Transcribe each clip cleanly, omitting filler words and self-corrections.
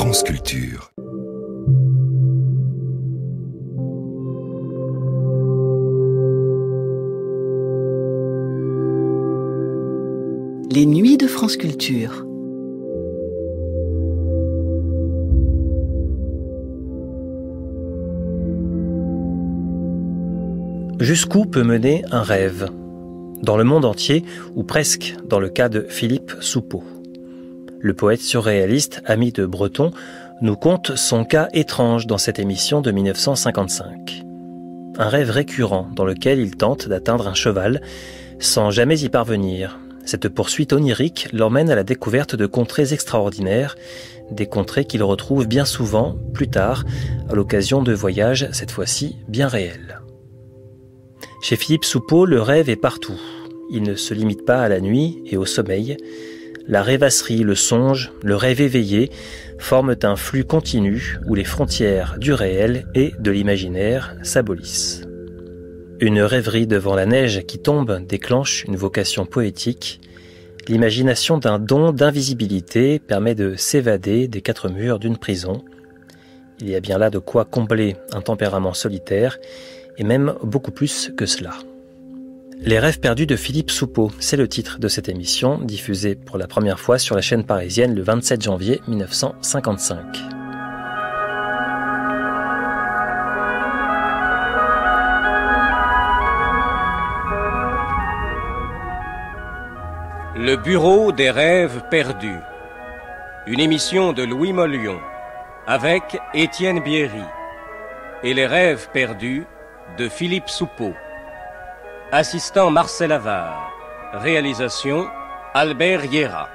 France Culture. Les nuits de France Culture. Jusqu'où peut mener un rêve ? Dans le monde entier, ou presque dans le cas de Philippe Soupeau. Le poète surréaliste, ami de Breton, nous conte son cas étrange dans cette émission de 1955. Un rêve récurrent dans lequel il tente d'atteindre un cheval, sans jamais y parvenir. Cette poursuite onirique l'emmène à la découverte de contrées extraordinaires, des contrées qu'il retrouve bien souvent, plus tard, à l'occasion de voyages, cette fois-ci bien réels. Chez Philippe Soupeau, le rêve est partout. Il ne se limite pas à la nuit et au sommeil. La rêvasserie, le songe, le rêve éveillé forment un flux continu où les frontières du réel et de l'imaginaire s'abolissent. Une rêverie devant la neige qui tombe déclenche une vocation poétique. L'imagination d'un don d'invisibilité permet de s'évader des quatre murs d'une prison. Il y a bien là de quoi combler un tempérament solitaire, et même beaucoup plus que cela. Les rêves perdus de Philippe Soupeau, c'est le titre de cette émission, diffusée pour la première fois sur la chaîne parisienne le 27 janvier 1955. Le bureau des rêves perdus. Une émission de Louis Mollion, avec Étienne Bierry. Et les rêves perdus de Philippe Soupeau. Assistant Marcel Avard. Réalisation Albert Hiera.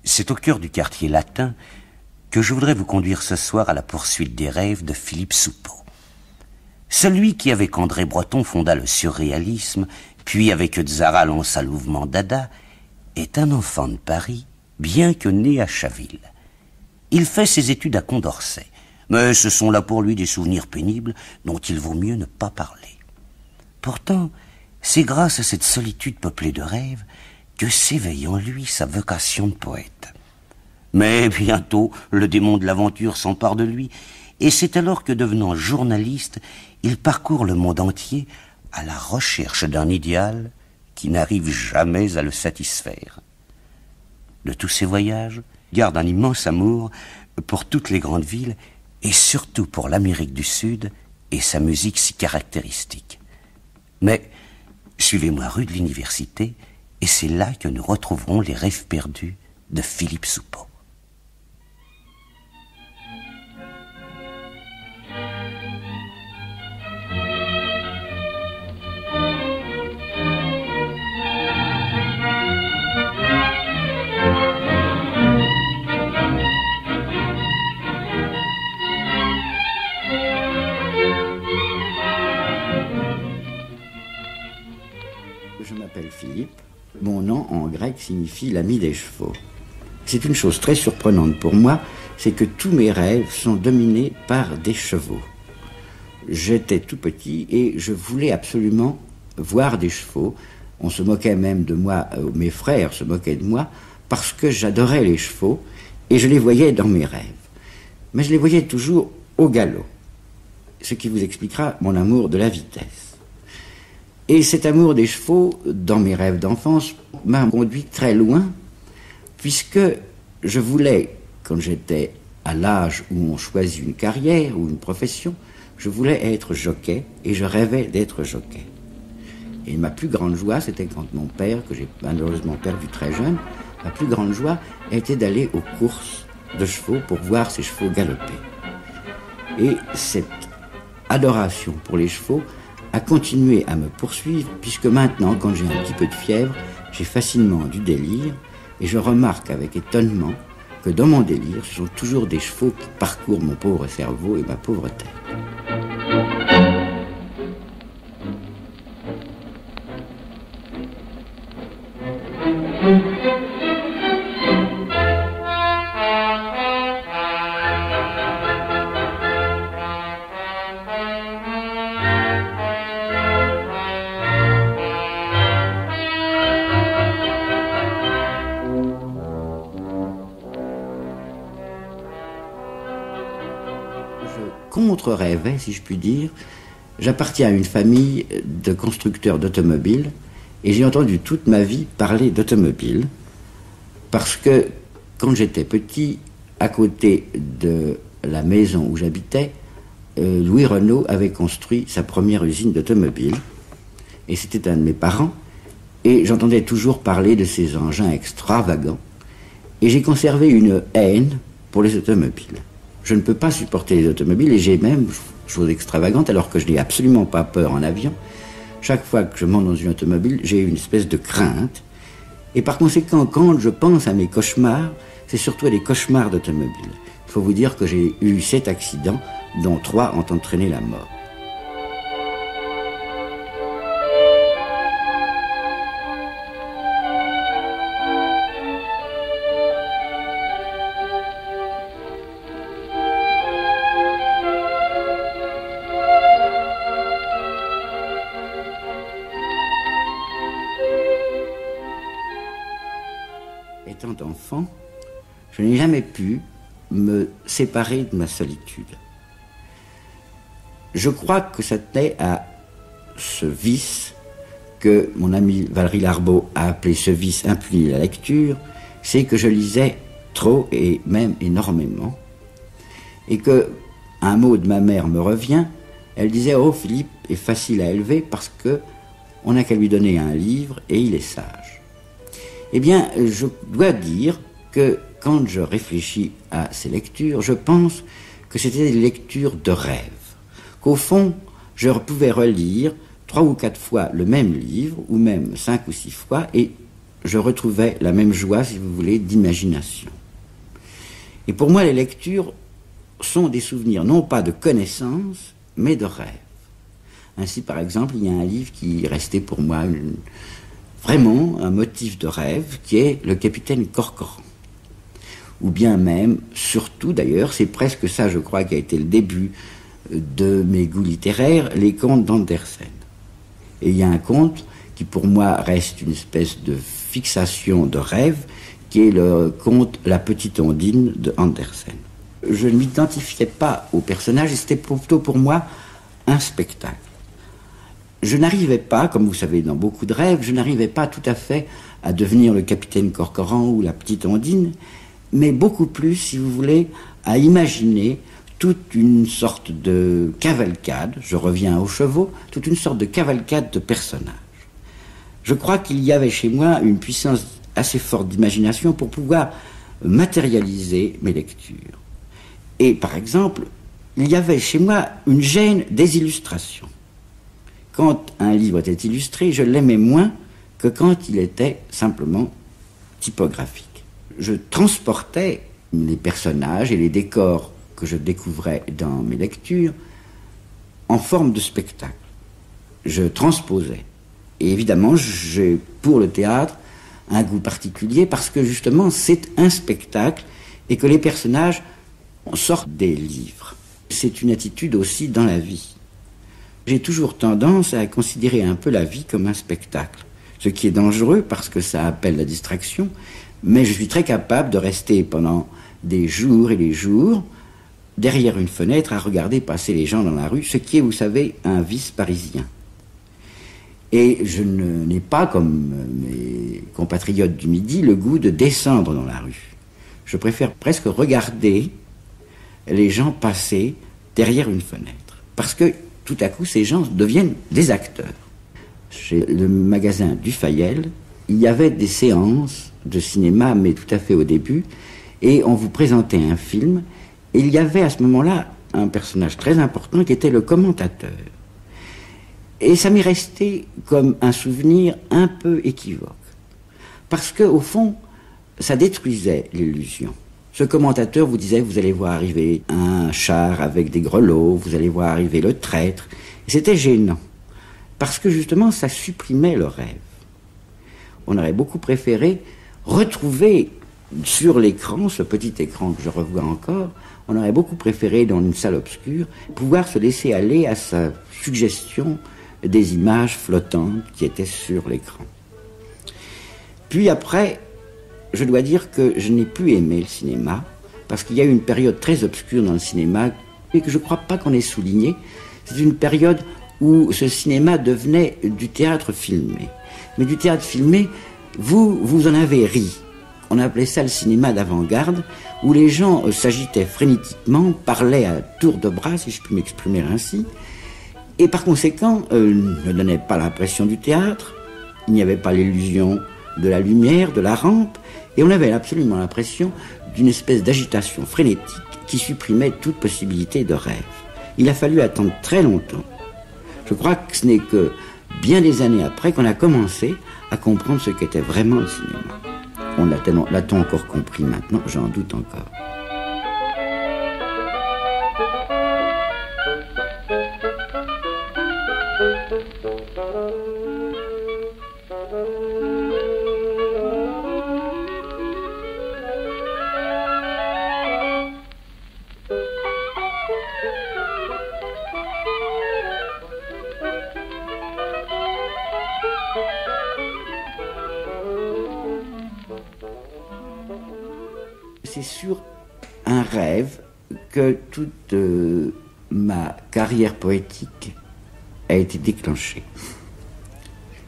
C'est au cœur du quartier latin que je voudrais vous conduire ce soir à la poursuite des rêves de Philippe Soupeau. Celui qui, avec André Breton, fonda le surréalisme, puis avec Tzara lança le mouvement Dada, est un enfant de Paris, bien que né à Chaville. Il fait ses études à Condorcet, mais ce sont là pour lui des souvenirs pénibles dont il vaut mieux ne pas parler. Pourtant, c'est grâce à cette solitude peuplée de rêves que s'éveille en lui sa vocation de poète. Mais bientôt, le démon de l'aventure s'empare de lui, et c'est alors que, devenant journaliste, il parcourt le monde entier à la recherche d'un idéal qui n'arrive jamais à le satisfaire. De tous ses voyages, il garde un immense amour pour toutes les grandes villes et surtout pour l'Amérique du Sud et sa musique si caractéristique. Mais suivez-moi rue de l'Université et c'est là que nous retrouverons les rêves perdus de Philippe Soupeau. Je m'appelle Philippe. Mon nom en grec signifie l'ami des chevaux. C'est une chose très surprenante pour moi, c'est que tous mes rêves sont dominés par des chevaux. J'étais tout petit et je voulais absolument voir des chevaux. On se moquait même de moi, mes frères se moquaient de moi, parce que j'adorais les chevaux et je les voyais dans mes rêves. Mais je les voyais toujours au galop, ce qui vous expliquera mon amour de la vitesse. Et cet amour des chevaux, dans mes rêves d'enfance, m'a conduit très loin, puisque je voulais, quand j'étais à l'âge où on choisit une carrière ou une profession, je voulais être jockey, et je rêvais d'être jockey. Et ma plus grande joie, c'était quand mon père, que j'ai malheureusement perdu très jeune, ma plus grande joie était d'aller aux courses de chevaux pour voir ces chevaux galoper. Et cette adoration pour les chevaux a continué à me poursuivre, puisque maintenant, quand j'ai un petit peu de fièvre, j'ai facilement du délire, et je remarque avec étonnement que dans mon délire, ce sont toujours des chevaux qui parcourent mon pauvre cerveau et ma pauvre tête. Je contre-rêvais, si je puis dire. J'appartiens à une famille de constructeurs d'automobiles et j'ai entendu toute ma vie parler d'automobiles parce que quand j'étais petit, à côté de la maison où j'habitais, Louis Renault avait construit sa première usine d'automobiles et c'était un de mes parents et j'entendais toujours parler de ces engins extravagants et j'ai conservé une haine pour les automobiles. Je ne peux pas supporter les automobiles et j'ai même, chose extravagante, alors que je n'ai absolument pas peur en avion, chaque fois que je monte dans une automobile, j'ai une espèce de crainte. Et par conséquent, quand je pense à mes cauchemars, c'est surtout à des cauchemars d'automobile. Il faut vous dire que j'ai eu 7 accidents, dont 3 ont entraîné la mort. Étant enfant, je n'ai jamais pu me séparer de ma solitude. Je crois que ça tenait à ce vice que mon ami Valéry Larbaud a appelé ce vice impuni de la lecture, c'est que je lisais trop et même énormément, et que un mot de ma mère me revient, elle disait « Oh, Philippe est facile à élever parce que on n'a qu'à lui donner un livre et il est sage ». Eh bien, je dois dire que quand je réfléchis à ces lectures, je pense que c'était des lectures de rêve. Qu'au fond, je pouvais relire 3 ou 4 fois le même livre, ou même 5 ou 6 fois, et je retrouvais la même joie, si vous voulez, d'imagination. Et pour moi, les lectures sont des souvenirs, non pas de connaissances, mais de rêves. Ainsi, par exemple, il y a un livre qui est resté pour moi vraiment un motif de rêve, qui est le capitaine Corcoran. Ou bien même, surtout d'ailleurs, c'est presque ça, je crois, qui a été le début de mes goûts littéraires, les contes d'Andersen. Et il y a un conte qui pour moi reste une espèce de fixation de rêve, qui est le conte La Petite Ondine de Andersen. Je ne m'identifiais pas au personnage, et c'était plutôt pour moi un spectacle. Je n'arrivais pas, comme vous savez dans beaucoup de rêves, je n'arrivais pas tout à fait à devenir le capitaine Corcoran ou la petite Ondine, mais beaucoup plus, si vous voulez, à imaginer toute une sorte de cavalcade, je reviens aux chevaux, toute une sorte de cavalcade de personnages. Je crois qu'il y avait chez moi une puissance assez forte d'imagination pour pouvoir matérialiser mes lectures. Et par exemple, il y avait chez moi une gêne des illustrations. Quand un livre était illustré, je l'aimais moins que quand il était simplement typographique. Je transportais les personnages et les décors que je découvrais dans mes lectures en forme de spectacle. Je transposais. Et évidemment, j'ai pour le théâtre un goût particulier parce que justement c'est un spectacle et que les personnages sortent des livres. C'est une attitude aussi dans la vie. J'ai toujours tendance à considérer un peu la vie comme un spectacle, ce qui est dangereux parce que ça appelle la distraction, mais je suis très capable de rester pendant des jours et des jours derrière une fenêtre à regarder passer les gens dans la rue, ce qui est, vous savez, un vice parisien. Et je n'ai pas, comme mes compatriotes du Midi, le goût de descendre dans la rue. Je préfère presque regarder les gens passer derrière une fenêtre, parce que tout à coup, ces gens deviennent des acteurs. Chez le magasin Dufayel, il y avait des séances de cinéma, mais tout à fait au début, et on vous présentait un film, et il y avait à ce moment-là un personnage très important qui était le commentateur. Et ça m'est resté comme un souvenir un peu équivoque, parce qu'au fond, ça détruisait l'illusion. Ce commentateur vous disait, vous allez voir arriver un char avec des grelots, vous allez voir arriver le traître. Et c'était gênant, parce que justement, ça supprimait le rêve. On aurait beaucoup préféré retrouver sur l'écran, ce petit écran que je revois encore, on aurait beaucoup préféré, dans une salle obscure, pouvoir se laisser aller à sa suggestion des images flottantes qui étaient sur l'écran. Puis après, je dois dire que je n'ai plus aimé le cinéma, parce qu'il y a eu une période très obscure dans le cinéma et que je ne crois pas qu'on ait souligné. C'est une période où ce cinéma devenait du théâtre filmé. Mais du théâtre filmé, vous en avez ri. On appelait ça le cinéma d'avant-garde, où les gens s'agitaient frénétiquement, parlaient à tour de bras, si je puis m'exprimer ainsi, et par conséquent ne donnaient pas l'impression du théâtre. Il n'y avait pas l'illusion de la lumière, de la rampe, et on avait absolument l'impression d'une espèce d'agitation frénétique qui supprimait toute possibilité de rêve. Il a fallu attendre très longtemps. Je crois que ce n'est que bien des années après qu'on a commencé à comprendre ce qu'était vraiment le cinéma. On l'a-t-on encore compris maintenant? J'en doute encore. C'est sur un rêve que toute ma carrière poétique a été déclenchée.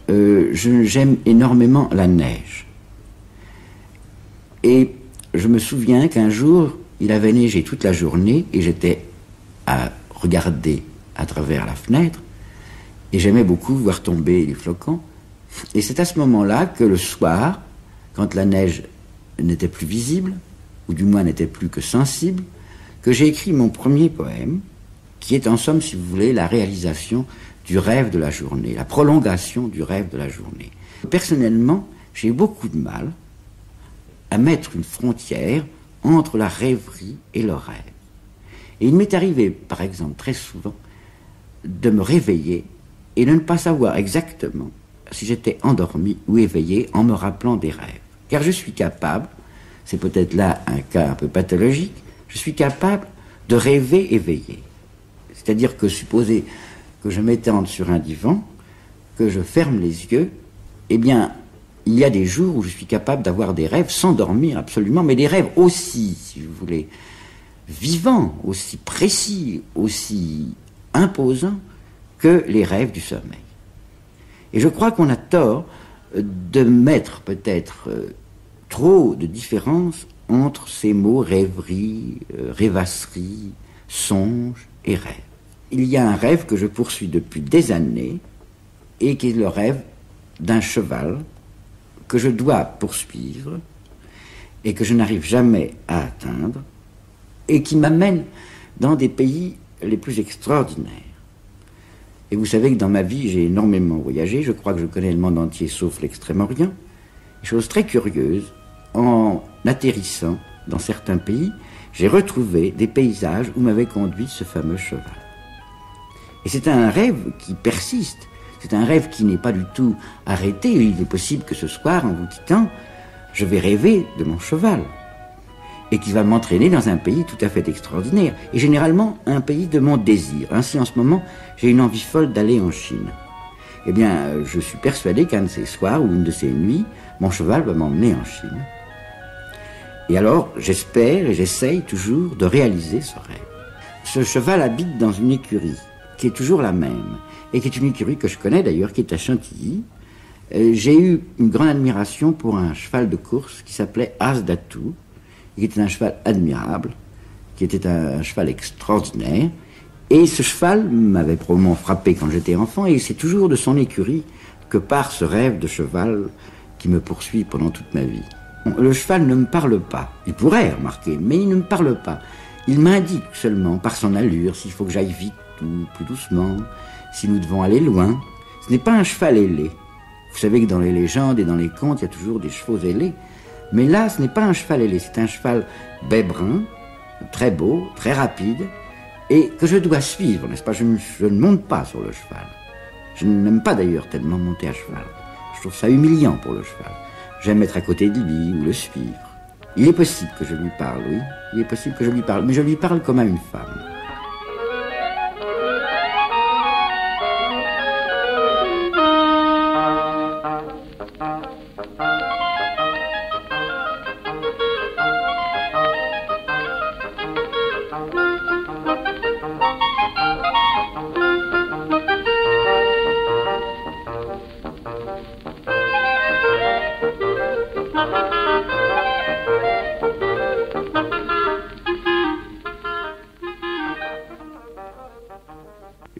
J'aime énormément la neige. Et je me souviens qu'un jour, il avait neigé toute la journée et j'étais à regarder à travers la fenêtre et j'aimais beaucoup voir tomber les flocons. Et c'est à ce moment-là que le soir, quand la neige n'était plus visible, ou du moins n'était plus que sensible, que j'ai écrit mon premier poème, qui est en somme, si vous voulez, la réalisation du rêve de la journée, la prolongation du rêve de la journée. Personnellement, j'ai beaucoup de mal à mettre une frontière entre la rêverie et le rêve. Et il m'est arrivé, par exemple, très souvent, de me réveiller et de ne pas savoir exactement si j'étais endormi ou éveillé en me rappelant des rêves. Car je suis capable, c'est peut-être là un cas un peu pathologique, je suis capable de rêver éveillé. C'est-à-dire que supposez que je m'étende sur un divan, que je ferme les yeux, eh bien, il y a des jours où je suis capable d'avoir des rêves sans dormir absolument, mais des rêves aussi, si vous voulez, vivants, aussi précis, aussi imposants que les rêves du sommeil. Et je crois qu'on a tort de mettre peut-être trop de différence entre ces mots rêverie, rêvasserie, songe et rêve. Il y a un rêve que je poursuis depuis des années et qui est le rêve d'un cheval que je dois poursuivre et que je n'arrive jamais à atteindre et qui m'amène dans des pays les plus extraordinaires. Et vous savez que dans ma vie, j'ai énormément voyagé. Je crois que je connais le monde entier, sauf l'Extrême-Orient. Chose très curieuse, en atterrissant dans certains pays, j'ai retrouvé des paysages où m'avait conduit ce fameux cheval. Et c'est un rêve qui persiste. C'est un rêve qui n'est pas du tout arrêté. Il est possible que ce soir, en vous quittant, je vais rêver de mon cheval. Et qui va m'entraîner dans un pays tout à fait extraordinaire. Et généralement, un pays de mon désir. Ainsi, en ce moment, j'ai une envie folle d'aller en Chine. Eh bien, je suis persuadé qu'un de ces soirs ou une de ces nuits, mon cheval va m'emmener en Chine. Et alors, j'espère et j'essaye toujours de réaliser ce rêve. Ce cheval habite dans une écurie, qui est toujours la même, et qui est une écurie que je connais d'ailleurs, qui est à Chantilly. J'ai eu une grande admiration pour un cheval de course qui s'appelait As d'Atout, qui était un cheval admirable, qui était un cheval extraordinaire. Et ce cheval m'avait probablement frappé quand j'étais enfant, et c'est toujours de son écurie que part ce rêve de cheval qui me poursuit pendant toute ma vie. Le cheval ne me parle pas. Il pourrait, remarquer, mais il ne me parle pas. Il m'indique seulement, par son allure, s'il faut que j'aille vite ou plus doucement, si nous devons aller loin. Ce n'est pas un cheval ailé. Vous savez que dans les légendes et dans les contes, il y a toujours des chevaux ailés. Mais là, ce n'est pas un cheval ailé, c'est un cheval bai brun, très beau, très rapide, et que je dois suivre, n'est-ce pas? Je ne monte pas sur le cheval. Je n'aime pas d'ailleurs tellement monter à cheval. Je trouve ça humiliant pour le cheval. J'aime être à côté de lui ou le suivre. Il est possible que je lui parle, oui. Il est possible que je lui parle, mais je lui parle comme à une femme.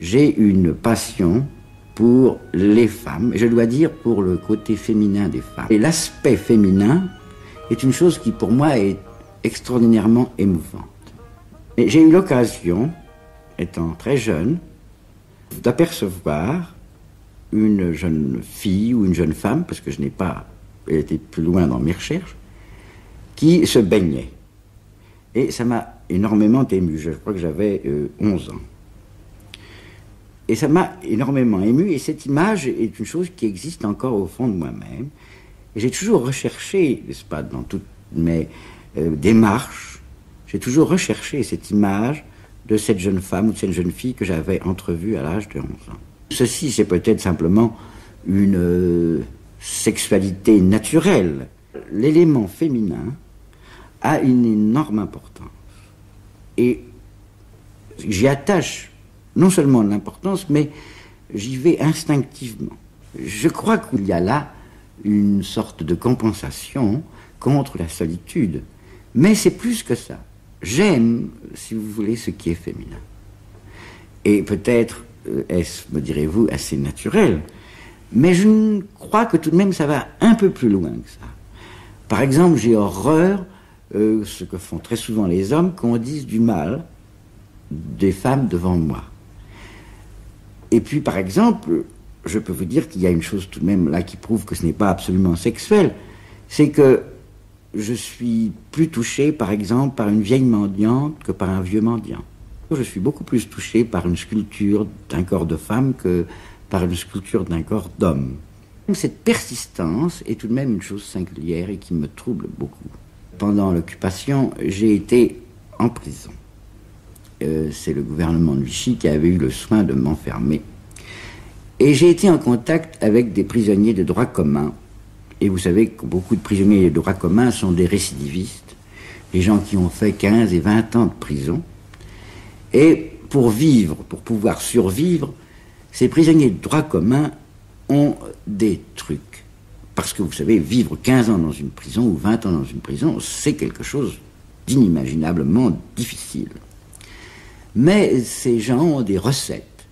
j'ai une passion pour les femmes, et je dois dire pour le côté féminin des femmes. Et l'aspect féminin est une chose qui pour moi est extraordinairement émouvante. Et j'ai eu l'occasion, étant très jeune, d'apercevoir une jeune fille ou une jeune femme, parce que je n'ai pas été plus loin dans mes recherches, qui se baignait. Et ça m'a énormément ému. Je crois que j'avais 11 ans. Et ça m'a énormément ému, et cette image est une chose qui existe encore au fond de moi-même. Et j'ai toujours recherché, n'est-ce pas, dans toutes mes démarches, j'ai toujours recherché cette image de cette jeune femme ou de cette jeune fille que j'avais entrevue à l'âge de 11 ans. Ceci, c'est peut-être simplement une sexualité naturelle. L'élément féminin a une énorme importance. Et j'y attache non seulement de l'importance, mais j'y vais instinctivement. Je crois qu'il y a là une sorte de compensation contre la solitude. Mais c'est plus que ça. J'aime, si vous voulez, ce qui est féminin. Et peut-être est-ce, me direz-vous, assez naturel. Mais je crois que tout de même ça va un peu plus loin que ça. Par exemple, j'ai horreur, ce que font très souvent les hommes, qu'on dise du mal des femmes devant moi. Et puis, par exemple, je peux vous dire qu'il y a une chose tout de même là qui prouve que ce n'est pas absolument sexuel, c'est que je suis plus touché, par exemple, par une vieille mendiante que par un vieux mendiant. Je suis beaucoup plus touché par une sculpture d'un corps de femme que par une sculpture d'un corps d'homme. Cette persistance est tout de même une chose singulière et qui me trouble beaucoup. Pendant l'occupation, j'ai été en prison. C'est le gouvernement de Vichy qui avait eu le soin de m'enfermer. Et j'ai été en contact avec des prisonniers de droit commun. Et vous savez que beaucoup de prisonniers de droit commun sont des récidivistes, des gens qui ont fait 15 et 20 ans de prison. Et pour vivre, pour pouvoir survivre, ces prisonniers de droit commun ont des trucs. Parce que vous savez, vivre 15 ans dans une prison ou 20 ans dans une prison, c'est quelque chose d'inimaginablement difficile. Mais ces gens ont des recettes.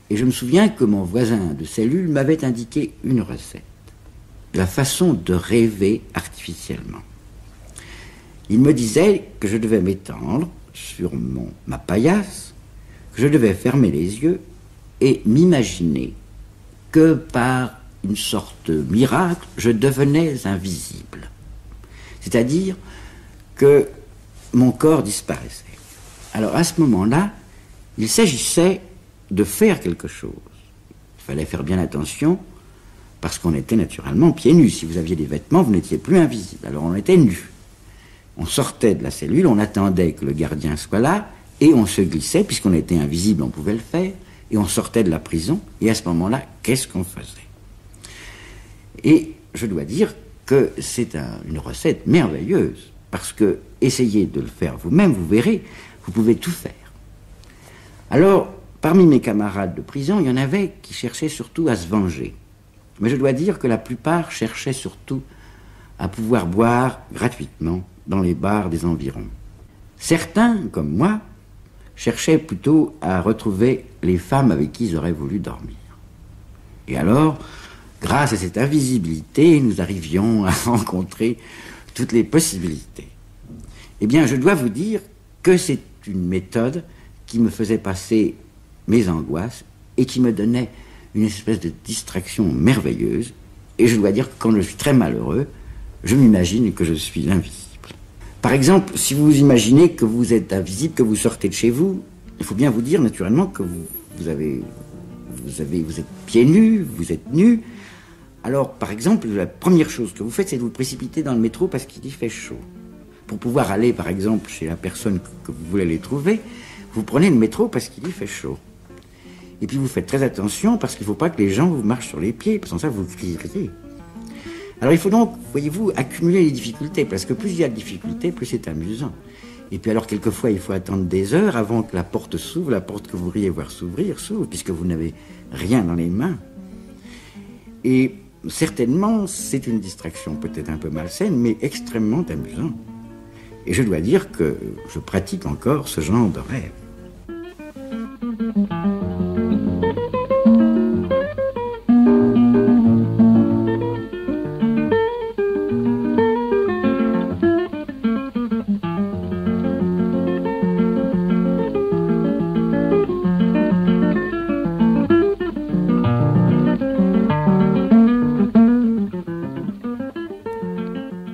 Et je me souviens que mon voisin de cellule m'avait indiqué une recette. La façon de rêver artificiellement. Il me disait que je devais m'étendre sur ma paillasse, que je devais fermer les yeux et m'imaginer que par une sorte de miracle, je devenais invisible. C'est-à-dire que mon corps disparaissait. Alors à ce moment-là, il s'agissait de faire quelque chose. Il fallait faire bien attention parce qu'on était naturellement pieds nus. Si vous aviez des vêtements, vous n'étiez plus invisible. Alors on était nus. On sortait de la cellule, on attendait que le gardien soit là et on se glissait, puisqu'on était invisible, on pouvait le faire, et on sortait de la prison. Et à ce moment-là, qu'est-ce qu'on faisait? Et je dois dire que c'est une recette merveilleuse, parce que essayez de le faire vous-même, vous verrez, vous pouvez tout faire. Alors, parmi mes camarades de prison, il y en avait qui cherchaient surtout à se venger. Mais je dois dire que la plupart cherchaient surtout à pouvoir boire gratuitement dans les bars des environs. Certains, comme moi, cherchaient plutôt à retrouver les femmes avec qui ils auraient voulu dormir. Et alors, grâce à cette invisibilité, nous arrivions à rencontrer toutes les possibilités. Eh bien, je dois vous dire que c'est une méthode qui me faisait passer mes angoisses et qui me donnait une espèce de distraction merveilleuse. Et je dois dire que quand je suis très malheureux, je m'imagine que je suis invisible. Par exemple, si vous imaginez que vous êtes invisible, que vous sortez de chez vous, il faut bien vous dire naturellement que vous êtes pieds nus, vous êtes nus. Alors, par exemple, la première chose que vous faites, c'est de vous précipiter dans le métro parce qu'il y fait chaud. Pour pouvoir aller, par exemple, chez la personne que vous voulez aller trouver, vous prenez le métro parce qu'il y fait chaud. Et puis vous faites très attention parce qu'il ne faut pas que les gens vous marchent sur les pieds, parce que ça vous crieriez. Alors il faut donc, voyez-vous, accumuler les difficultés, parce que plus il y a de difficultés, plus c'est amusant. Et puis alors quelquefois il faut attendre des heures avant que la porte s'ouvre, la porte que vous voudriez voir s'ouvrir s'ouvre, puisque vous n'avez rien dans les mains. Et certainement c'est une distraction peut-être un peu malsaine, mais extrêmement amusante. Et je dois dire que je pratique encore ce genre de rêve.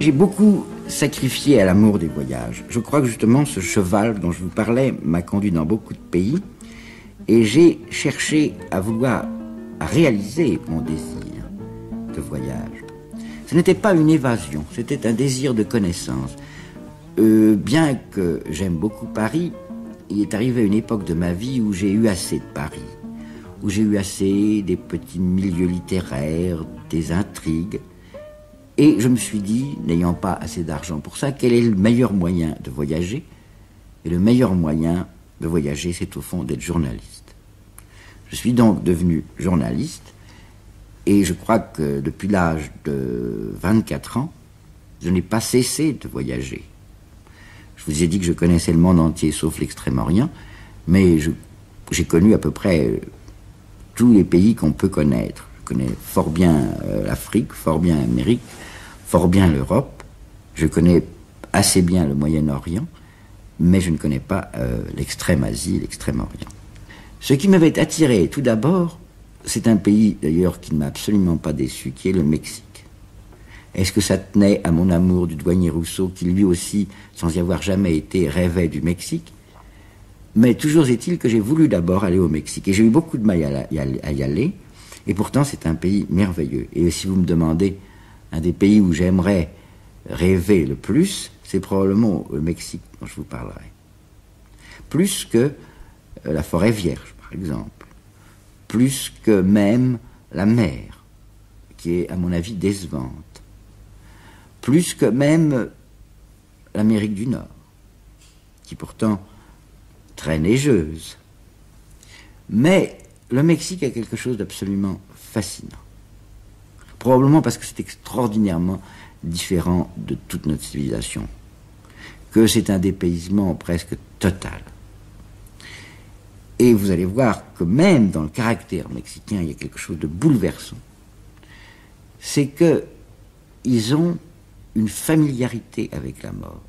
J'ai beaucoup sacrifié à l'amour des voyages. Je crois que justement ce cheval dont je vous parlais m'a conduit dans beaucoup de pays et j'ai cherché à réaliser mon désir de voyage. Ce n'était pas une évasion, c'était un désir de connaissance. Bien que j'aime beaucoup Paris, il est arrivé une époque de ma vie où j'ai eu assez de Paris, où j'ai eu assez des petits milieux littéraires, des intrigues. Et je me suis dit, n'ayant pas assez d'argent pour ça, quel est le meilleur moyen de voyager? Et le meilleur moyen de voyager, c'est au fond d'être journaliste. Je suis donc devenu journaliste, et je crois que depuis l'âge de 24 ans, je n'ai pas cessé de voyager. Je vous ai dit que je connaissais le monde entier, sauf l'Extrême-Orient, mais j'ai connu à peu près tous les pays qu'on peut connaître. Je connais fort bien l'Afrique, fort bien l'Amérique, fort bien l'Europe. Je connais assez bien le Moyen-Orient, mais je ne connais pas l'Extrême-Asie, l'Extrême-Orient. Ce qui m'avait attiré tout d'abord, c'est un pays d'ailleurs qui ne m'a absolument pas déçu, qui est le Mexique. Est-ce que ça tenait à mon amour du douanier Rousseau, qui lui aussi, sans y avoir jamais été, rêvait du Mexique? Mais toujours est-il que j'ai voulu d'abord aller au Mexique. Et j'ai eu beaucoup de mal à y aller. Et pourtant, c'est un pays merveilleux. Et si vous me demandez un des pays où j'aimerais rêver le plus, c'est probablement le Mexique dont je vous parlerai. Plus que la forêt vierge, par exemple. Plus que même la mer, qui est, à mon avis, décevante. Plus que même l'Amérique du Nord, qui pourtant très neigeuse. Mais le Mexique a quelque chose d'absolument fascinant. Probablement parce que c'est extraordinairement différent de toute notre civilisation, que c'est un dépaysement presque total. Et vous allez voir que même dans le caractère mexicain, il y a quelque chose de bouleversant. C'est qu'ils ont une familiarité avec la mort.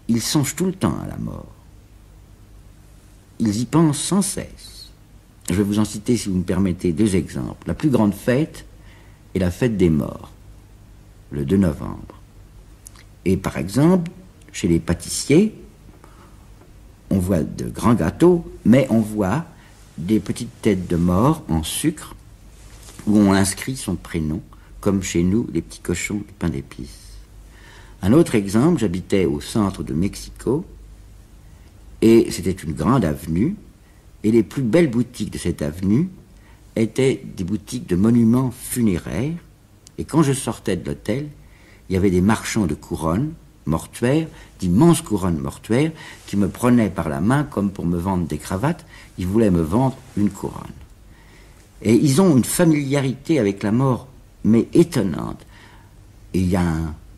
Ils songent tout le temps à la mort. Ils y pensent sans cesse. Je vais vous en citer, si vous me permettez, 2 exemples. La plus grande fête est la fête des morts, le 2 novembre. Et par exemple, chez les pâtissiers, on voit de grands gâteaux, mais on voit des petites têtes de mort en sucre où on inscrit son prénom, comme chez nous, les petits cochons du pain d'épices. Un autre exemple, j'habitais au centre de Mexico, et c'était une grande avenue, et les plus belles boutiques de cette avenue étaient des boutiques de monuments funéraires, et quand je sortais de l'hôtel, il y avait des marchands de couronnes mortuaires, d'immenses couronnes mortuaires, qui me prenaient par la main comme pour me vendre des cravates. Ils voulaient me vendre une couronne. Et ils ont une familiarité avec la mort, mais étonnante. Et il y a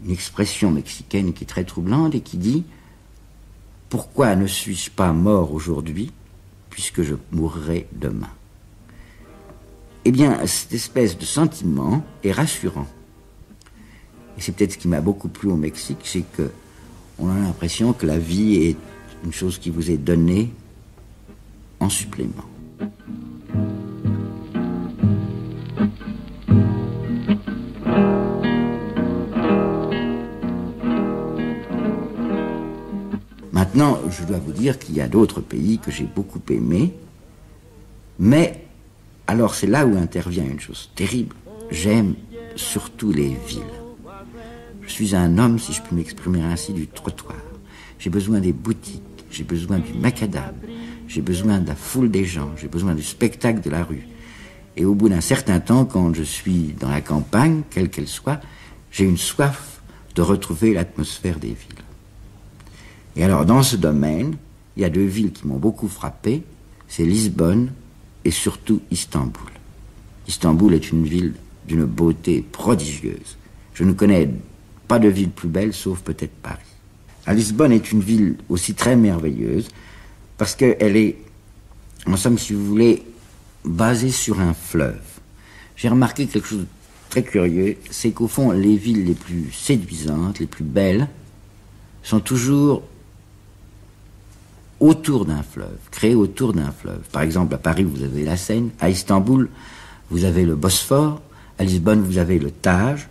une expression mexicaine qui est très troublante et qui dit « Pourquoi ne suis-je pas mort aujourd'hui, puisque je mourrai demain ?» Eh bien, cette espèce de sentiment est rassurant. Et c'est peut-être ce qui m'a beaucoup plu au Mexique, c'est qu'on a l'impression que la vie est une chose qui vous est donnée en supplément. Maintenant, je dois vous dire qu'il y a d'autres pays que j'ai beaucoup aimés, mais alors c'est là où intervient une chose terrible. J'aime surtout les villes. Je suis un homme, si je puis m'exprimer ainsi, du trottoir. J'ai besoin des boutiques, j'ai besoin du macadam, j'ai besoin de la foule des gens, j'ai besoin du spectacle de la rue. Et au bout d'un certain temps, quand je suis dans la campagne, quelle qu'elle soit, j'ai une soif de retrouver l'atmosphère des villes. Et alors, dans ce domaine, il y a 2 villes qui m'ont beaucoup frappé, c'est Lisbonne et surtout Istanbul. Istanbul est une ville d'une beauté prodigieuse. Je ne connais pas de ville plus belle, sauf peut-être Paris. Lisbonne est une ville aussi très merveilleuse, parce qu'elle est, en somme, si vous voulez, basée sur un fleuve. J'ai remarqué quelque chose de très curieux, c'est qu'au fond, les villes les plus séduisantes, les plus belles, sont toujours autour d'un fleuve, créées autour d'un fleuve. Par exemple, à Paris, vous avez la Seine, à Istanbul, vous avez le Bosphore, à Lisbonne, vous avez le Tage,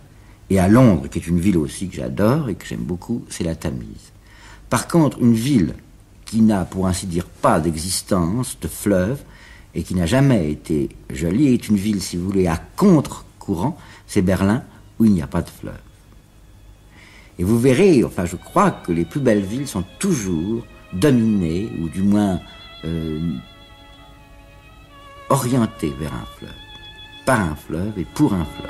Et à Londres, qui est une ville aussi que j'adore et que j'aime beaucoup, c'est la Tamise. Par contre, une ville qui n'a, pour ainsi dire, pas d'existence, de fleuve, et qui n'a jamais été jolie, est une ville, si vous voulez, à contre-courant, c'est Berlin, où il n'y a pas de fleuve. Et vous verrez, enfin je crois que les plus belles villes sont toujours dominées, ou du moins orientées vers un fleuve, par un fleuve et pour un fleuve.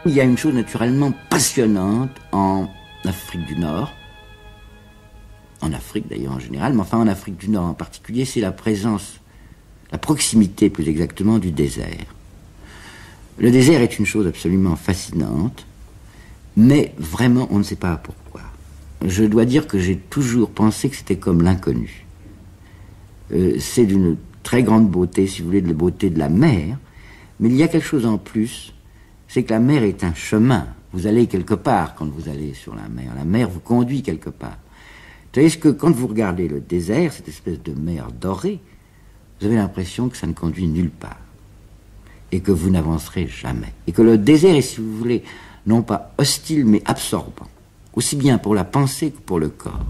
Il y a une chose naturellement passionnante en Afrique du Nord, en Afrique d'ailleurs en général, mais enfin en Afrique du Nord en particulier, c'est la présence, la proximité plus exactement du désert. Le désert est une chose absolument fascinante, mais vraiment on ne sait pas pourquoi. Je dois dire que j'ai toujours pensé que c'était comme l'inconnu. C'est d'une très grande beauté, si vous voulez, de la beauté de la mer, mais il y a quelque chose en plus, c'est que la mer est un chemin. Vous allez quelque part quand vous allez sur la mer. La mer vous conduit quelque part. Tandis que quand vous regardez le désert, cette espèce de mer dorée, vous avez l'impression que ça ne conduit nulle part. Et que vous n'avancerez jamais. Et que le désert est, si vous voulez, non pas hostile, mais absorbant. Aussi bien pour la pensée que pour le corps.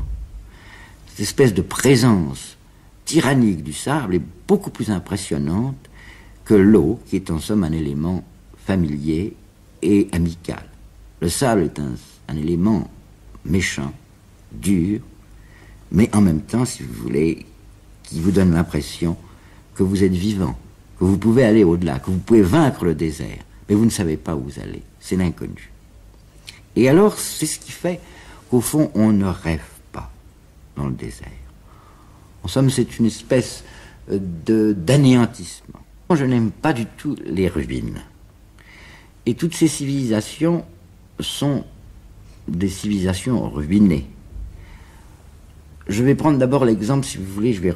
Cette espèce de présence tyrannique du sable est beaucoup plus impressionnante que l'eau, qui est en somme un élément familier et amical. Le sable est un élément méchant, dur, mais en même temps, si vous voulez, qui vous donne l'impression que vous êtes vivant, que vous pouvez aller au-delà, que vous pouvez vaincre le désert, mais vous ne savez pas où vous allez. C'est l'inconnu. Et alors, c'est ce qui fait qu'au fond, on ne rêve pas dans le désert. En somme, c'est une espèce d'anéantissement. Je n'aime pas du tout les ruines. Et toutes ces civilisations sont des civilisations ruinées. Je vais prendre d'abord l'exemple, si vous voulez, je vais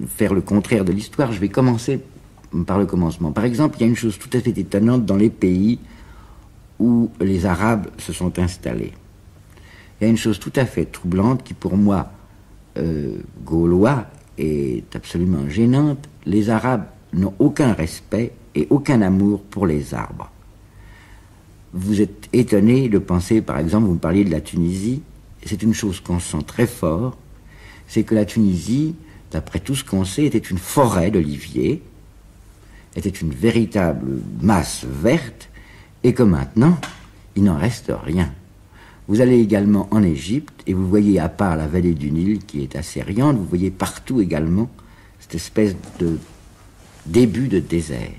faire le contraire de l'histoire, je vais commencer par le commencement. Par exemple, il y a une chose tout à fait étonnante dans les pays où les Arabes se sont installés. Il y a une chose tout à fait troublante qui, pour moi, gaulois, est absolument gênante. Les Arabes n'ont aucun respect et aucun amour pour les arbres. Vous êtes étonné de penser, par exemple, vous me parliez de la Tunisie, c'est une chose qu'on sent très fort, c'est que la Tunisie, d'après tout ce qu'on sait, était une forêt d'oliviers, était une véritable masse verte, et que maintenant, il n'en reste rien. Vous allez également en Égypte, et vous voyez, à part la vallée du Nil, qui est assez riante, vous voyez partout également cette espèce de début de désert.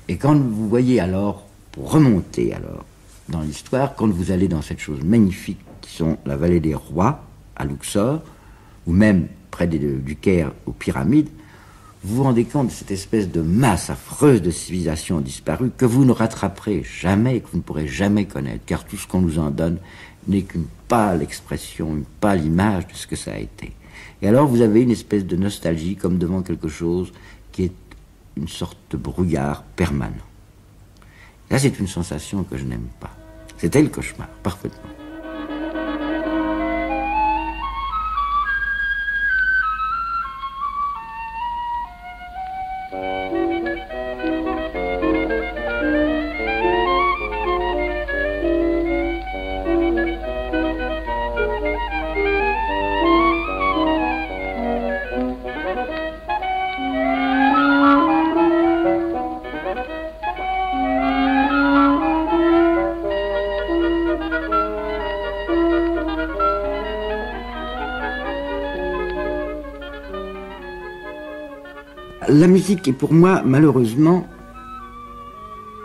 Et quand vous voyez alors, pour remonter alors dans l'histoire, quand vous allez dans cette chose magnifique qui sont la vallée des rois à Luxor, ou même près du Caire aux pyramides, vous vous rendez compte de cette espèce de masse affreuse de civilisation disparue que vous ne rattraperez jamais et que vous ne pourrez jamais connaître, car tout ce qu'on nous en donne n'est qu'une pâle expression, une pâle image de ce que ça a été. Et alors vous avez une espèce de nostalgie comme devant quelque chose qui est une sorte de brouillard permanent. Là, c'est une sensation que je n'aime pas. C'était le cauchemar, parfaitement. La musique est pour moi, malheureusement,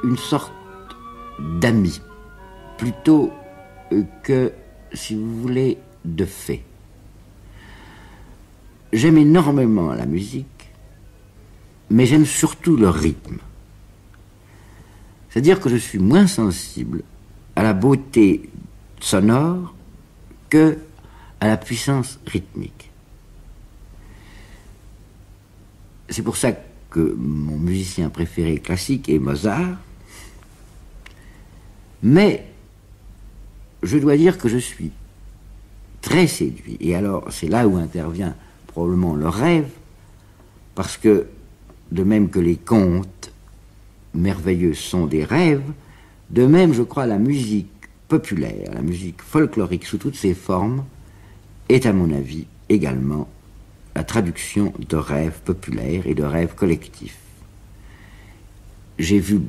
une sorte d'ami, plutôt que, si vous voulez, de fait. j'aime énormément la musique, mais j'aime surtout le rythme. C'est-à-dire que je suis moins sensible à la beauté sonore que à la puissance rythmique. C'est pour ça que mon musicien préféré classique est Mozart, mais je dois dire que je suis très séduit, et alors c'est là où intervient probablement le rêve, parce que de même que les contes merveilleux sont des rêves, de même je crois la musique populaire, la musique folklorique sous toutes ses formes, est à mon avis également la traduction de rêves populaires et de rêves collectifs. J'ai vu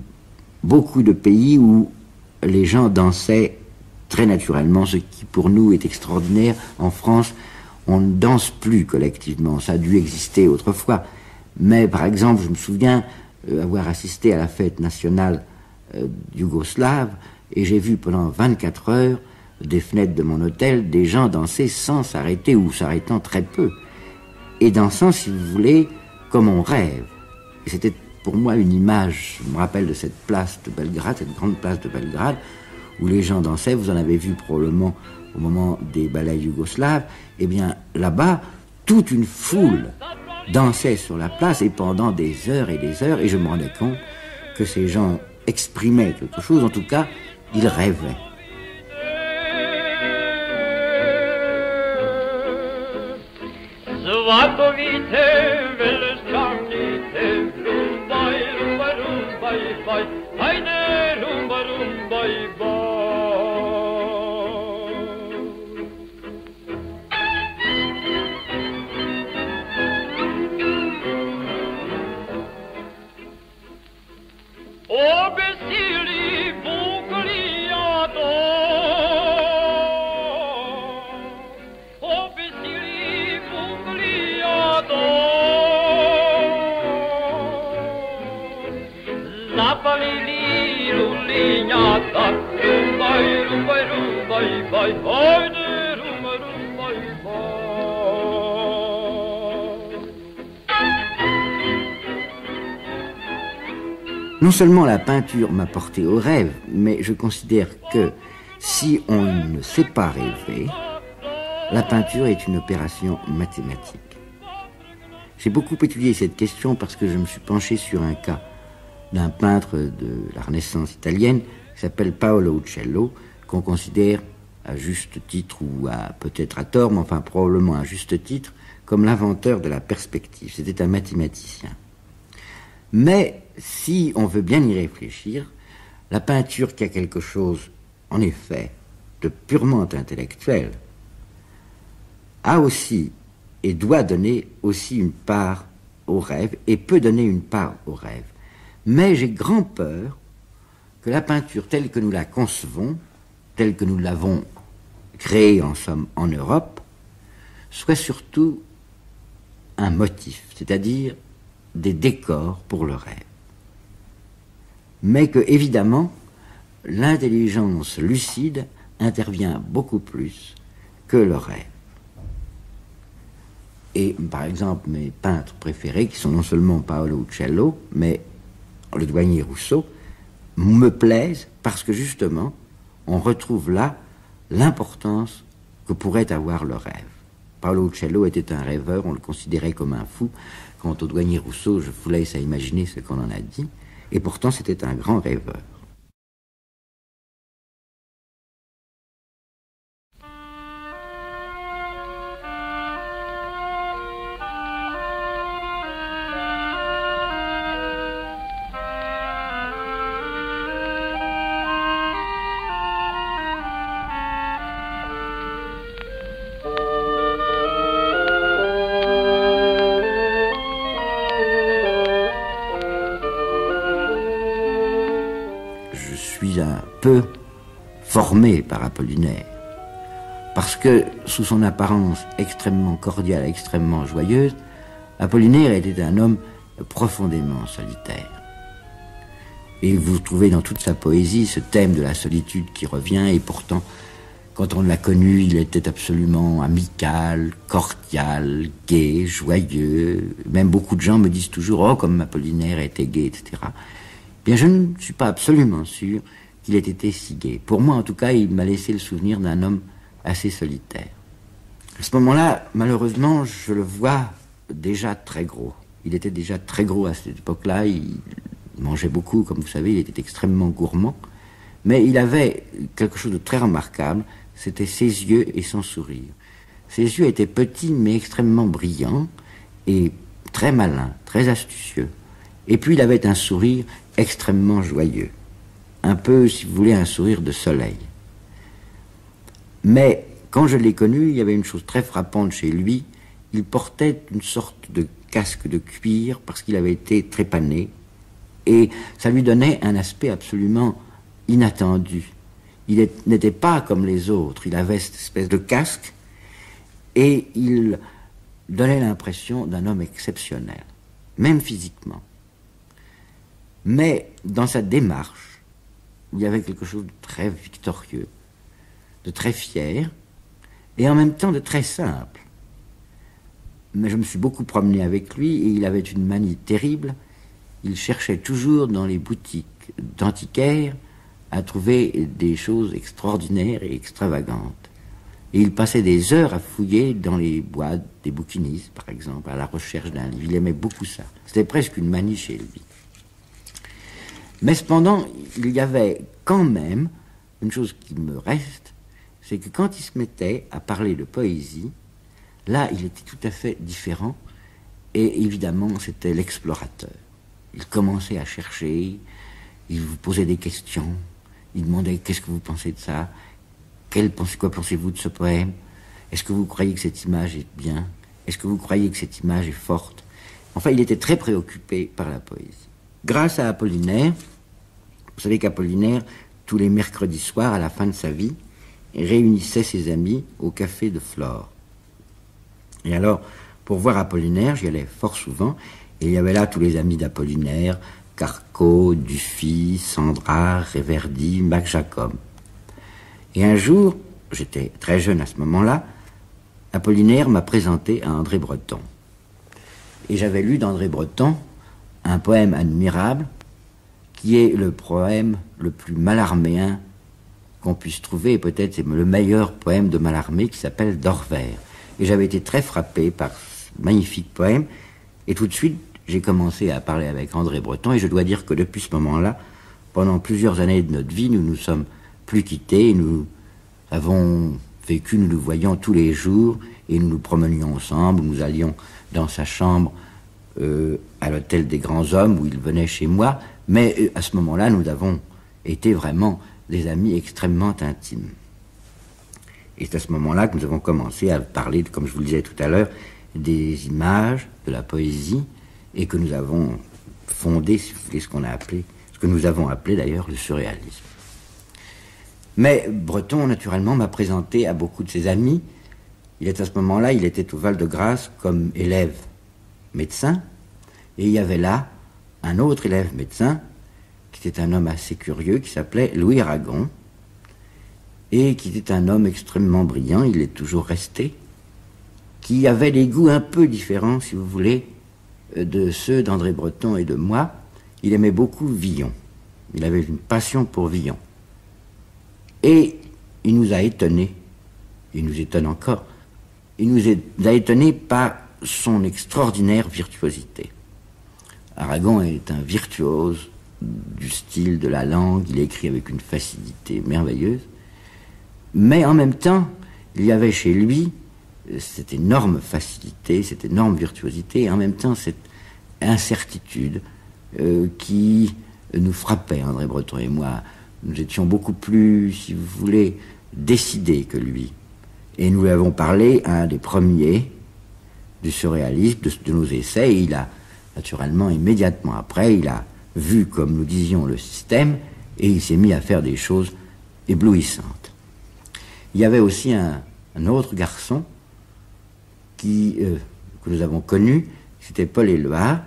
beaucoup de pays où les gens dansaient très naturellement, ce qui pour nous est extraordinaire. En France, on ne danse plus collectivement, ça a dû exister autrefois. Mais par exemple, je me souviens avoir assisté à la fête nationale yougoslave, et j'ai vu pendant 24 heures, des fenêtres de mon hôtel, des gens danser sans s'arrêter ou s'arrêtant très peu. Et dansant, si vous voulez, comme on rêve. Et c'était pour moi une image, je me rappelle de cette place de Belgrade, cette grande place de Belgrade, où les gens dansaient, vous en avez vu probablement au moment des ballets yougoslaves, et bien là-bas, toute une foule dansait sur la place, et pendant des heures, et je me rendais compte que ces gens exprimaient quelque chose, en tout cas, ils rêvaient. Non seulement la peinture m'a porté au rêve, mais je considère que si on ne sait pas rêver, la peinture est une opération mathématique. J'ai beaucoup étudié cette question parce que je me suis penché sur un cas d'un peintre de la Renaissance italienne qui s'appelle Paolo Uccello, qu'on considère à juste titre ou peut-être à tort, mais enfin probablement à juste titre, comme l'inventeur de la perspective. C'était un mathématicien. Mais si on veut bien y réfléchir, la peinture qui a quelque chose, en effet, de purement intellectuel, a aussi et doit donner aussi une part au rêve, et peut donner une part au rêve. Mais j'ai grand peur que la peinture telle que nous la concevons, telle que nous l'avons créée en somme en Europe, soit surtout un motif, c'est-à-dire des décors pour le rêve. Mais que, évidemment, l'intelligence lucide intervient beaucoup plus que le rêve. Et, par exemple, mes peintres préférés, qui sont non seulement Paolo Uccello, mais le douanier Rousseau, me plaisent parce que, justement, on retrouve là l'importance que pourrait avoir le rêve. Paolo Uccello était un rêveur, on le considérait comme un fou. Quant au douanier Rousseau, je vous laisse à imaginer ce qu'on en a dit, et pourtant c'était un grand rêveur. Formé par Apollinaire, parce que sous son apparence extrêmement cordiale, extrêmement joyeuse, Apollinaire était un homme profondément solitaire. Et vous trouvez dans toute sa poésie ce thème de la solitude qui revient, et pourtant, Quand on l'a connu, il était absolument amical, cordial, gai, joyeux. Même beaucoup de gens me disent toujours « Oh, comme Apollinaire était gai, etc. » Bien, je ne suis pas absolument sûr qu'il ait été si gai. Pour moi, en tout cas, il m'a laissé le souvenir d'un homme assez solitaire. À ce moment-là, malheureusement, je le vois déjà très gros. Il était déjà très gros à cette époque-là. Il mangeait beaucoup, comme vous savez, il était extrêmement gourmand. Mais il avait quelque chose de très remarquable, c'était ses yeux et son sourire. Ses yeux étaient petits mais extrêmement brillants et très malins, très astucieux. Et puis il avait un sourire extrêmement joyeux. Un peu, si vous voulez, un sourire de soleil. Mais quand je l'ai connu, il y avait une chose très frappante chez lui. Il portait une sorte de casque de cuir parce qu'il avait été trépané. Et ça lui donnait un aspect absolument inattendu. Il n'était pas comme les autres. Il avait cette espèce de casque et il donnait l'impression d'un homme exceptionnel, même physiquement. Mais dans sa démarche, il y avait quelque chose de très victorieux, de très fier et en même temps de très simple. Mais je me suis beaucoup promené avec lui et il avait une manie terrible. Il cherchait toujours dans les boutiques d'antiquaires à trouver des choses extraordinaires et extravagantes. Et il passait des heures à fouiller dans les boîtes des bouquinistes, par exemple, à la recherche d'un livre. Il aimait beaucoup ça. C'était presque une manie chez lui. Mais cependant, il y avait quand même une chose qui me reste, c'est que quand il se mettait à parler de poésie, là, il était tout à fait différent. Et évidemment, c'était l'explorateur. Il commençait à chercher, il vous posait des questions, il demandait « Qu'est-ce que vous pensez de ça ? Quoi pensez-vous de ce poème ? Est-ce que vous croyez que cette image est bien ? Est-ce que vous croyez que cette image est forte ?» Enfin, il était très préoccupé par la poésie. Grâce à Apollinaire, vous savez qu'Apollinaire, tous les mercredis soirs, à la fin de sa vie, réunissait ses amis au café de Flore. Et alors, pour voir Apollinaire, j'y allais fort souvent, et il y avait là tous les amis d'Apollinaire, Carco, Dufy, Sandra, Réverdy, Mac Jacob. Et un jour, j'étais très jeune à ce moment-là, Apollinaire m'a présenté à André Breton. Et j'avais lu d'André Breton un poème admirable qui est le poème le plus mallarméen qu'on puisse trouver, et peut-être c'est le meilleur poème de Mallarmé qui s'appelle Dorvers. Et j'avais été très frappé par ce magnifique poème, et tout de suite, j'ai commencé à parler avec André Breton, et je dois dire que depuis ce moment-là, pendant plusieurs années de notre vie, nous nous sommes plus quittés, nous avons vécu, nous nous voyions tous les jours, et nous nous promenions ensemble, nous allions dans sa chambre à l'hôtel des grands hommes, où il venait chez moi, mais à ce moment-là, nous avons été vraiment des amis extrêmement intimes. Et c'est à ce moment-là que nous avons commencé à parler, comme je vous le disais tout à l'heure, des images, de la poésie, et que nous avons fondé, si vous voulez, ce que nous avons appelé d'ailleurs le surréalisme. Mais Breton, naturellement, m'a présenté à beaucoup de ses amis. À ce moment-là, il était au Val-de-Grâce comme élève médecin, et il y avait là un autre élève médecin, qui était un homme assez curieux, qui s'appelait Louis Aragon, et qui était un homme extrêmement brillant, il est toujours resté, qui avait des goûts un peu différents, si vous voulez, de ceux d'André Breton et de moi. Il aimait beaucoup Villon. Il avait une passion pour Villon. Et il nous a étonnés, il nous étonne encore, il nous a étonnés par son extraordinaire virtuosité. Aragon est un virtuose du style, de la langue, il écrit avec une facilité merveilleuse, mais en même temps, il y avait chez lui cette énorme facilité, cette énorme virtuosité, et en même temps cette incertitude qui nous frappait, André Breton et moi. Nous étions beaucoup plus, si vous voulez, décidés que lui. Et nous lui avons parlé à un des premiers du surréalisme, de nos essais, et il a, naturellement, immédiatement après, il a vu, comme nous disions, le système, et il s'est mis à faire des choses éblouissantes. Il y avait aussi un autre garçon que nous avons connu, c'était Paul Éluard.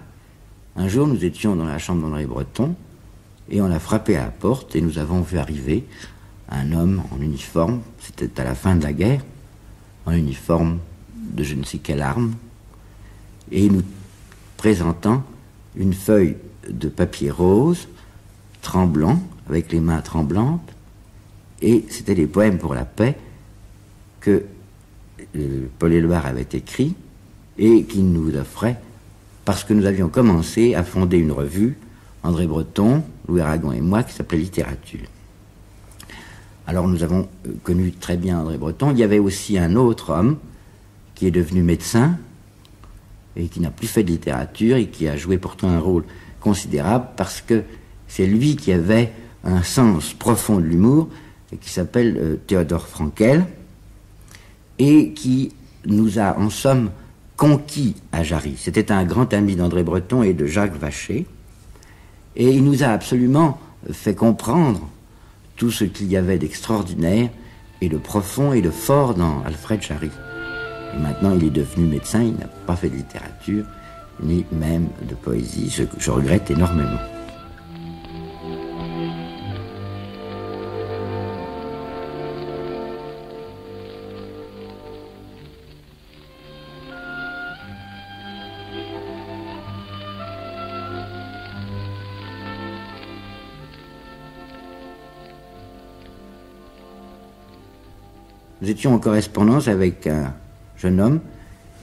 Un jour, nous étions dans la chambre d'André Breton, et on a frappé à la porte, et nous avons vu arriver un homme en uniforme, c'était à la fin de la guerre, en uniforme de je ne sais quelle arme, et nous présentant une feuille de papier rose, tremblant, avec les mains tremblantes, et c'était les poèmes pour la paix que Paul Éluard avait écrits et qu'il nous offrait parce que nous avions commencé à fonder une revue, André Breton, Louis Aragon et moi, qui s'appelait Littérature. Alors nous avons connu très bien André Breton. Il y avait aussi un autre homme qui est devenu médecin et qui n'a plus fait de littérature et qui a joué pourtant un rôle considérable parce que c'est lui qui avait un sens profond de l'humour et qui s'appelle Théodore Frankel et qui nous a en somme conquis à Jarry. C'était un grand ami d'André Breton et de Jacques Vacher et il nous a absolument fait comprendre tout ce qu'il y avait d'extraordinaire et de profond et de fort dans Alfred Jarry. Et maintenant, il est devenu médecin, il n'a pas fait de littérature, ni même de poésie, ce que je regrette énormément. Nous étions en correspondance avec un jeune homme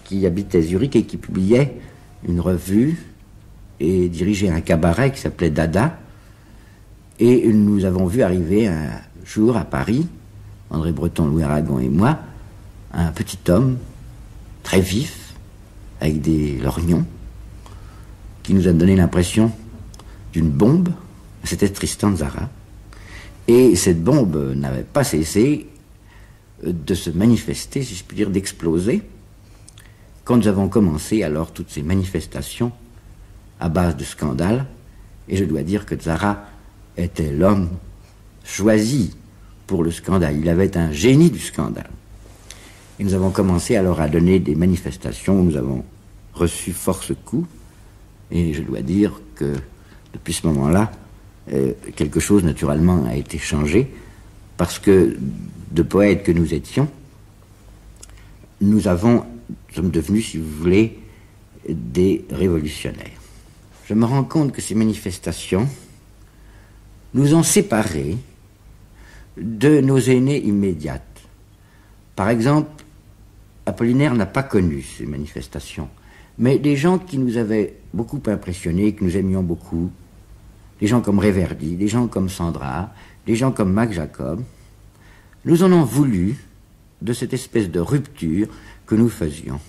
qui habitait Zurich et qui publiait une revue et dirigeait un cabaret qui s'appelait Dada. Et nous avons vu arriver un jour à Paris, André Breton, Louis Aragon et moi, un petit homme très vif, avec des lorgnons, qui nous a donné l'impression d'une bombe. C'était Tristan Tzara. Et cette bombe n'avait pas cessé de se manifester, si je puis dire, d'exploser, quand nous avons commencé alors toutes ces manifestations à base de scandales, et je dois dire que Tzara était l'homme choisi pour le scandale, il avait un génie du scandale. Et nous avons commencé alors à donner des manifestations où nous avons reçu force coups, et je dois dire que depuis ce moment-là, quelque chose naturellement a été changé, parce que de poètes que nous étions, nous sommes devenus, si vous voulez, des révolutionnaires. Je me rends compte que ces manifestations nous ont séparés de nos aînés immédiates. Par exemple, Apollinaire n'a pas connu ces manifestations, mais des gens qui nous avaient beaucoup impressionnés, que nous aimions beaucoup, des gens comme Réverdy, des gens comme Sandra, des gens comme Mac Jacob, nous en avons voulu de cette espèce de rupture que nous faisions.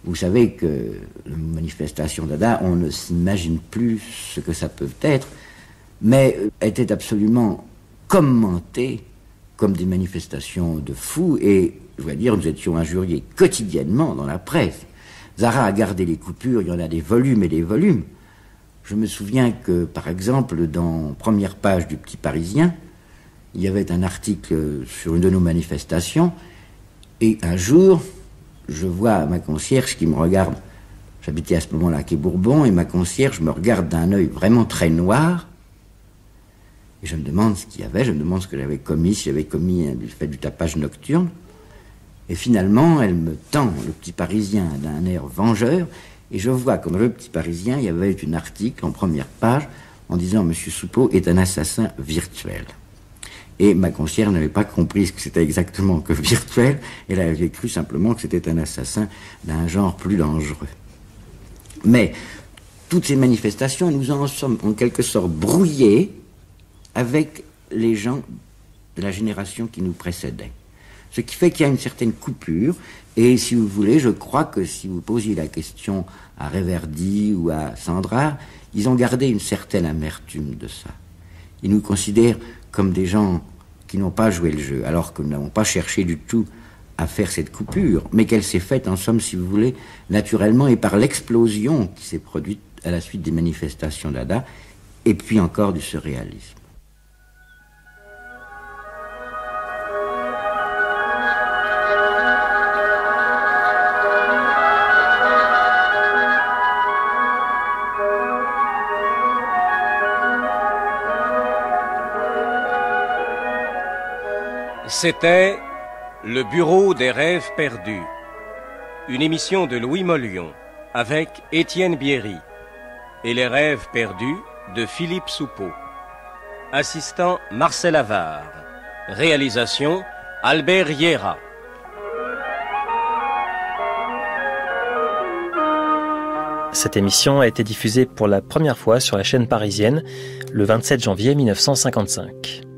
Vous savez que la manifestation Dada, on ne s'imagine plus ce que ça peut être, mais était absolument commentée comme des manifestations de fous, et je dois dire, nous étions injuriés quotidiennement dans la presse. Tzara a gardé les coupures, il y en a des volumes et des volumes. Je me souviens que, par exemple, dans première page du Petit Parisien, il y avait un article sur une de nos manifestations, et un jour, je vois ma concierge qui me regarde, j'habitais à ce moment-là à Quai Bourbon, et ma concierge me regarde d'un œil vraiment très noir, et je me demande ce qu'il y avait, je me demande ce que j'avais commis, si j'avais commis fait du tapage nocturne, et finalement, elle me tend le Petit Parisien d'un air vengeur, et je vois comme le Petit Parisien, il y avait un article en première page, en disant « Monsieur Soupeau est un assassin virtuel ». Et ma concierge n'avait pas compris ce que c'était exactement que virtuel, elle avait cru simplement que c'était un assassin d'un genre plus dangereux. Mais toutes ces manifestations, nous en sommes en quelque sorte brouillés avec les gens de la génération qui nous précédait. Ce qui fait qu'il y a une certaine coupure, et si vous voulez, je crois que si vous posiez la question à Réverdy ou à Sandra, ils ont gardé une certaine amertume de ça. Ils nous considèrent comme des gens qui n'ont pas joué le jeu, alors que nous n'avons pas cherché du tout à faire cette coupure, mais qu'elle s'est faite, en somme, si vous voulez, naturellement, et par l'explosion qui s'est produite à la suite des manifestations Dada, et puis encore du surréalisme. C'était Le Bureau des rêves perdus, une émission de Louis Mollion avec Étienne Bierry et Les rêves perdus de Philippe Soupeau. Assistant Marcel Avard. Réalisation Albert Hiera. Cette émission a été diffusée pour la première fois sur la chaîne parisienne le 27 janvier 1955.